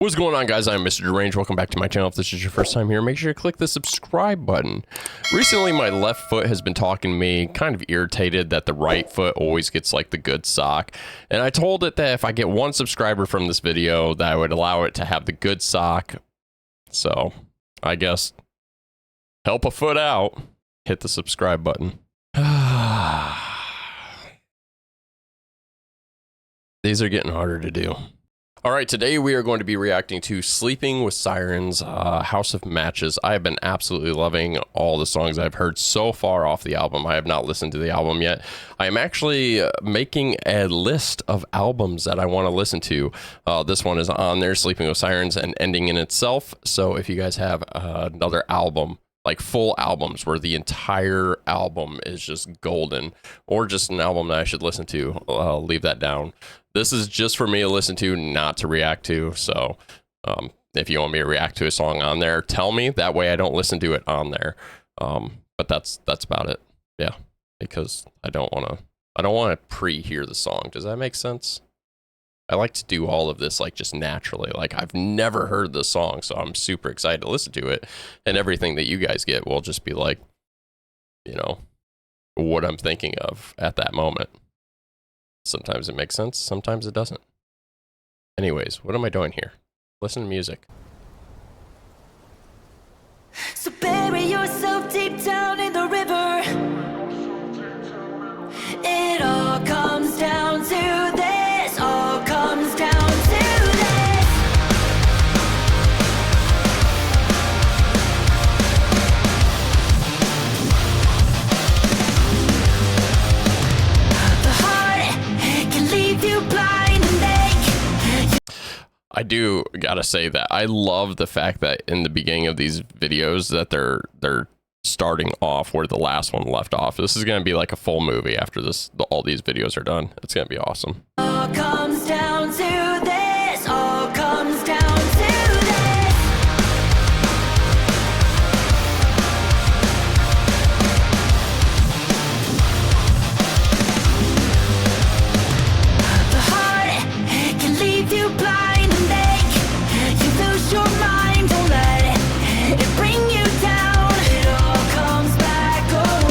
What's going on, guys? I'm Mr. Deranged. Welcome back to my channel. If this is your first time here, make sure to click the subscribe button. Recently, my left foot has been talking to me, kind of irritated that the right foot always gets like the good sock. And I told it that if I get 1 subscriber from this video, that I would allow it to have the good sock. So, I guess, help a foot out. Hit the subscribe button. These are getting harder to do. All right, today we are going to be reacting to Sleeping with Sirens, House of Matches. I have been absolutely loving all the songs I've heard so far off the album. I have not listened to the album yet. I am actually making a list of albums that I want to listen to. This one is on there, Sleeping with Sirens and Ending in Itself. So if you guys have another album, like full albums where the entire album is just golden, or just an album that I should listen to, leave that down. This is just for me to listen to, not to react to. So if you want me to react to a song on there, tell me. That way I don't listen to it on there. But that's about it. Yeah, because I don't want to pre-hear the song. Does that make sense? I like to do all of this like just naturally. Like, I've never heard the song, so I'm super excited to listen to it. And everything that you guys get will just be like, you know, what I'm thinking of at that moment. Sometimes it makes sense, sometimes it doesn't. Anyways, what am I doing here? Listen to music. So bury yourself deep down in the river. It all comes down to this. All comes down to this. The heart can leave you blind and I do gotta say that I love the fact that in the beginning of these videos that they're starting off where the last one left off. This is gonna be like a full movie after all these videos are done. It's gonna be awesome. all comes down to this. All comes down to this. The heart can leave you blind and make you lose your mind. Don't let it bring you down. It all comes back around.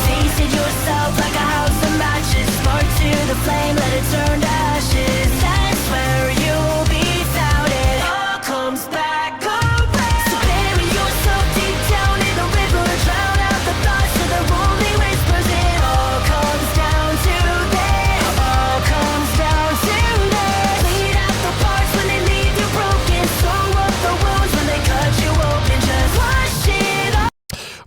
Facing yourself like a house of matches. Spark to the flame, let it turn to ashes. That's where you'll be found. It all comes back around. So bury yourself deep down in the river. Drown out the thoughts of the lonely whispers. It all comes down to this. All comes down to this. Bleed out the parts when they leave you broken. Sew up the wounds when they cut you open. Just wash it off.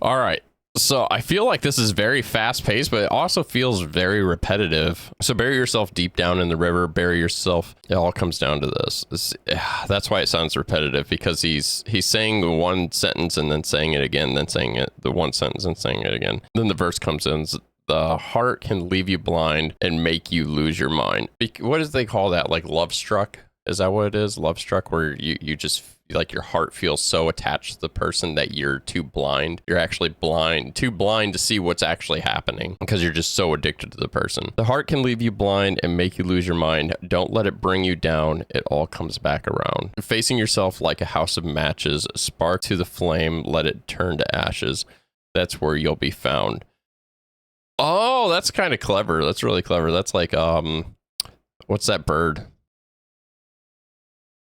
All right. So I feel like this is very fast paced, but it also feels very repetitive. So bury yourself deep down in the river, bury yourself. It all comes down to this. That's why it sounds repetitive, because he's saying the one sentence and then saying it again, then saying it, the one sentence and saying it again. Then the verse comes in. The heart can leave you blind and make you lose your mind. What does they call that? Like love struck? Is that what it is? Love struck, where you just like your heart feels so attached to the person that you're too blind. You're actually blind, too blind to see what's actually happening because you're just so addicted to the person. The heart can leave you blind and make you lose your mind. Don't let it bring you down. It all comes back around. Facing yourself like a house of matches. Spark to the flame. Let it turn to ashes. That's where you'll be found. Oh, that's kind of clever. That's really clever. That's like, what's that bird?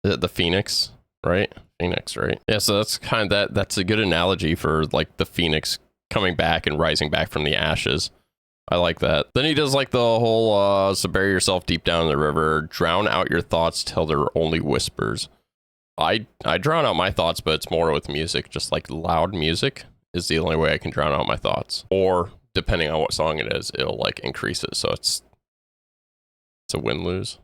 Is it the phoenix? Right? Phoenix, right? Yeah, so that's kind of that's a good analogy for like the phoenix coming back and rising back from the ashes. I like that. Then he does like the whole so bury yourself deep down in the river, drown out your thoughts till they're only whispers. I drown out my thoughts, but it's more with music. Just like loud music is the only way I can drown out my thoughts. Or depending on what song it is, it'll like increase it. So it's a win-lose.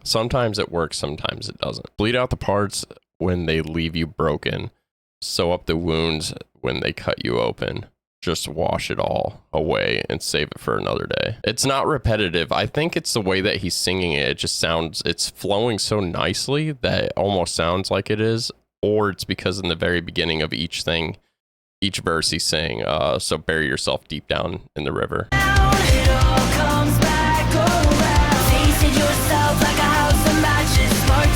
Sometimes it works, sometimes it doesn't. Bleed out the parts when they leave you broken. Sew up the wounds when they cut you open. Just wash it all away and save it for another day. It's not repetitive. I think it's the way that he's singing it. It just sounds, it's flowing so nicely that it almost sounds like it is. Or it's because in the very beginning of each thing, each verse he's saying, so bury yourself deep down in the river. It all comes back around. Facing yourself like a house of matches. Spark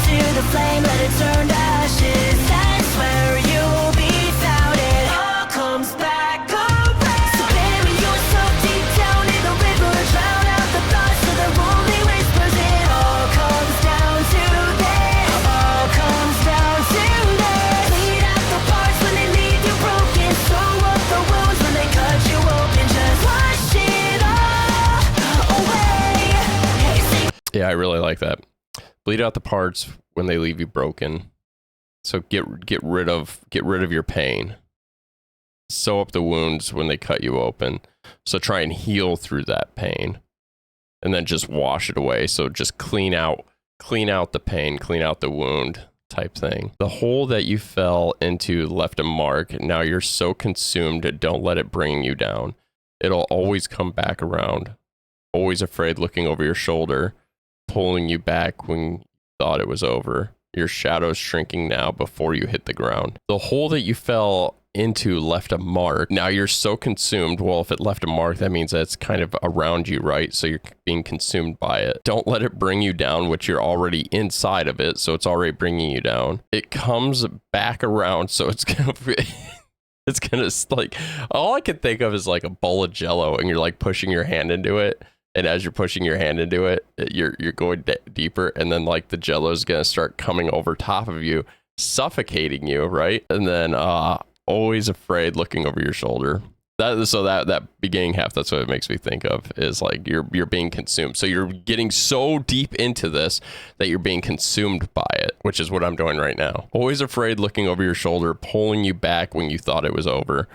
like that. Bleed out the parts when they leave you broken. So get rid of your pain. Sew up the wounds when they cut you open. So try and heal through that pain. And then just wash it away. So just clean out the pain, clean out the wound type thing. The hole that you fell into left a mark. Now you're so consumed, don't let it bring you down. It'll always come back around. Always afraid, looking over your shoulder, pulling you back when you thought it was over. Your shadow's shrinking now before you hit the ground. The hole that you fell into left a mark. Now you're so consumed. Well, if it left a mark, that means that it's kind of around you, right? So you're being consumed by it. Don't let it bring you down, which you're already inside of it. So it's already bringing you down. It comes back around. So it's going to it's going to like, all I can think of is like a bowl of Jello and you're like pushing your hand into it. And as you're pushing your hand into it, you're going deeper. And then like the Jello is going to start coming over top of you, suffocating you, right? And then, always afraid, looking over your shoulder. That beginning half, that's what it makes me think of, is like you're being consumed. So you're getting so deep into this that you're being consumed by it, which is what I'm doing right now. Always afraid, looking over your shoulder, pulling you back when you thought it was over.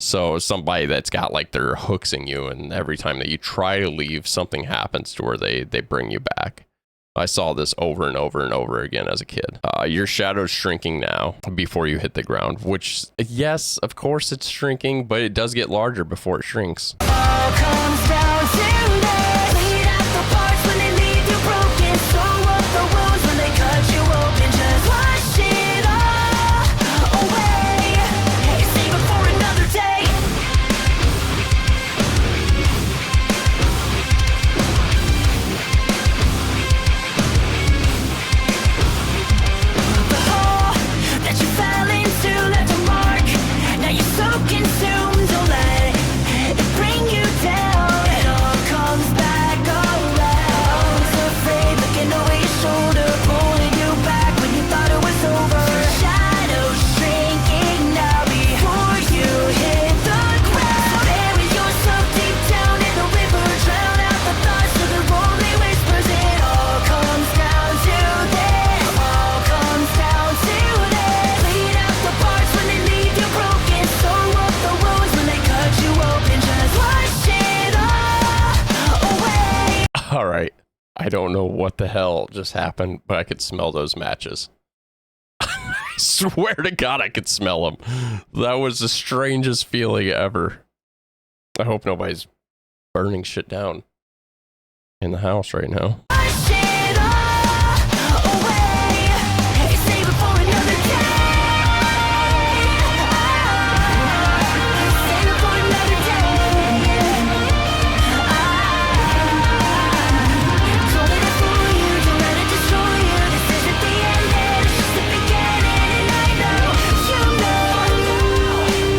So somebody that's got like their hooks in you, and every time that you try to leave, something happens to where they bring you back. I saw this over and over and over again as a kid. Your shadow's shrinking now before you hit the ground, which, yes, of course it's shrinking, but it does get larger before it shrinks. All comes down to this. Bleed out the parts when they leave you broken. Sew up the wounds when they cut you open. Just wash it all away. Save it for another day. The hole that you fell into left a mark. Now you're so consumed, don't let it bring you down. It all comes back around. So afraid, looking over your shoulder, pulling you back when you thought it was over. Shadows shrinking now before you hit the ground. Bury yourself deep down in the river, drown out the thoughts of the lonely whispers. It all comes down to this. All comes down to this. Bleed out the parts when they leave you broken. Sew up the wounds when they cut you open. Just wash it all away. All right. I don't know what the hell just happened, but I could smell those matches. I swear to God, I could smell them. That was the strangest feeling ever. I hope nobody's burning shit down in the house right now. Wash it all away. Save it for another day. Save it for another day. Don't let it fool you, don't let it destroy you. This isn't the end, it's just the beginning. And I know, you know,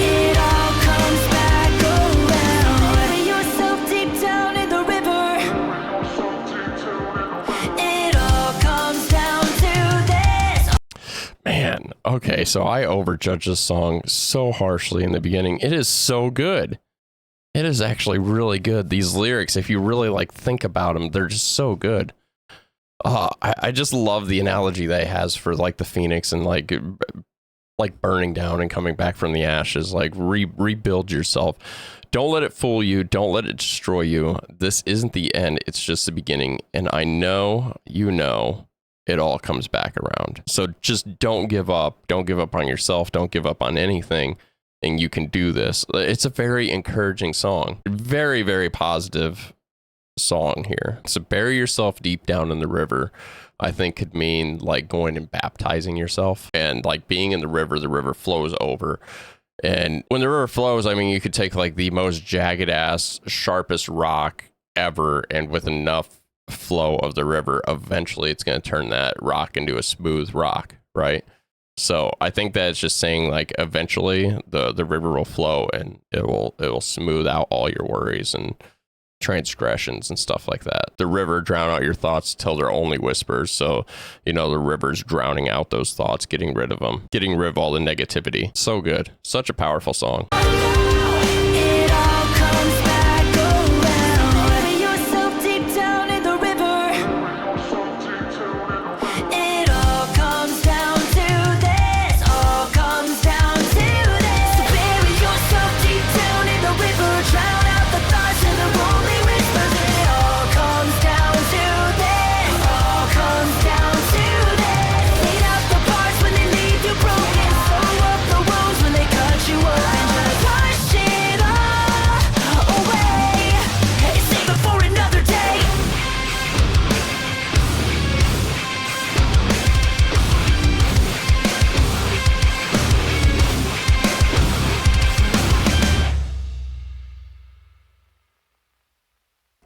it all comes back around. Bury yourself deep down in the river. It all comes down to this. Man, okay, so I overjudged this song so harshly in the beginning. It is so good. It is actually really good. These lyrics, if you really like think about them, they're just so good. I just love the analogy that it has for like the phoenix and like burning down and coming back from the ashes. Like rebuild yourself. Don't let it fool you. Don't let it destroy you. This isn't the end. It's just the beginning. And I know, you know, it all comes back around. So just don't give up. Don't give up on yourself. Don't give up on anything. And you can do this. It's a very encouraging song. Very, very positive song here. So bury yourself deep down in the river, I think could mean like going and baptizing yourself, and like being in the river flows over. And when the river flows, I mean, you could take like the most jagged ass, sharpest rock ever, and with enough flow of the river, eventually it's going to turn that rock into a smooth rock, right? So I think that it's just saying like eventually the river will flow and it will smooth out all your worries and transgressions and stuff like that. The river drown out your thoughts till they're only whispers. So, you know, the river's drowning out those thoughts, getting rid of them, getting rid of all the negativity. So good. Such a powerful song. It all comes back around. Bury yourself deep down in the river.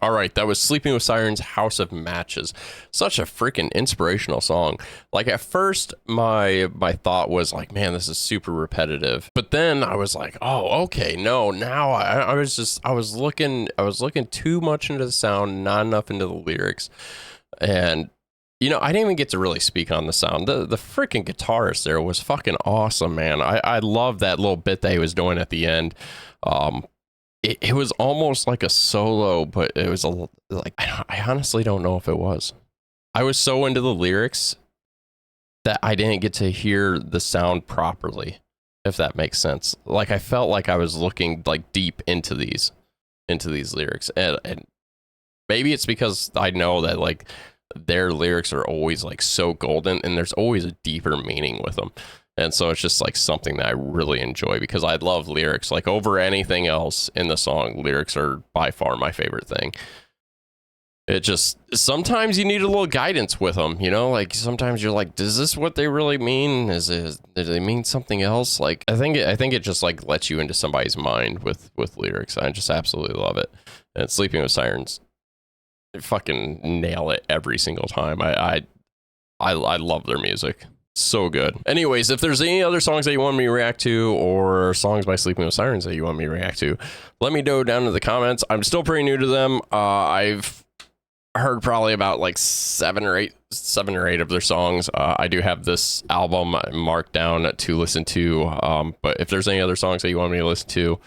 All right, that was Sleeping with Sirens, House of Matches. Such a freaking inspirational song. Like at first, my thought was like, man, this is super repetitive. But then I was like, oh, okay, no. Now I was looking too much into the sound, not enough into the lyrics, and you know, I didn't even get to really speak on the sound. The freaking guitarist there was fucking awesome, man. I love that little bit that he was doing at the end. It was almost like a solo, but it was like I honestly don't know if it was. I was so into the lyrics that I didn't get to hear the sound properly, if that makes sense. Like I felt like I was looking like deep into these lyrics, and maybe it's because I know that like their lyrics are always like so golden, and there's always a deeper meaning with them. And so it's just like something that I really enjoy because I love lyrics. Like over anything else in the song, lyrics are by far my favorite thing. It just, sometimes you need a little guidance with them, you know, like sometimes you're like, is this what they really mean? Do they mean something else? Like, I think it just like lets you into somebody's mind with lyrics. I just absolutely love it. And Sleeping with Sirens, they fucking nail it every single time. I love their music. So good. Anyways, if there's any other songs that you want me to react to or songs by Sleeping with Sirens that you want me to react to, let me know down in the comments. I'm still pretty new to them. I've heard probably about like seven or eight of their songs. I do have this album marked down to listen to. But if there's any other songs that you want me to listen to,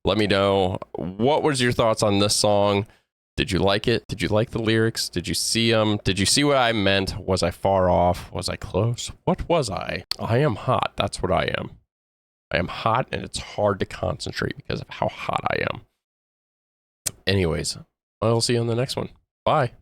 let me know. What was your thoughts on this song? Did you like it? Did you like the lyrics? Did you see them? Did you see what I meant? Was I far off? Was I close? What was I? I am hot. That's what I am. I am hot, and it's hard to concentrate because of how hot I am. Anyways, I'll see you on the next one. Bye.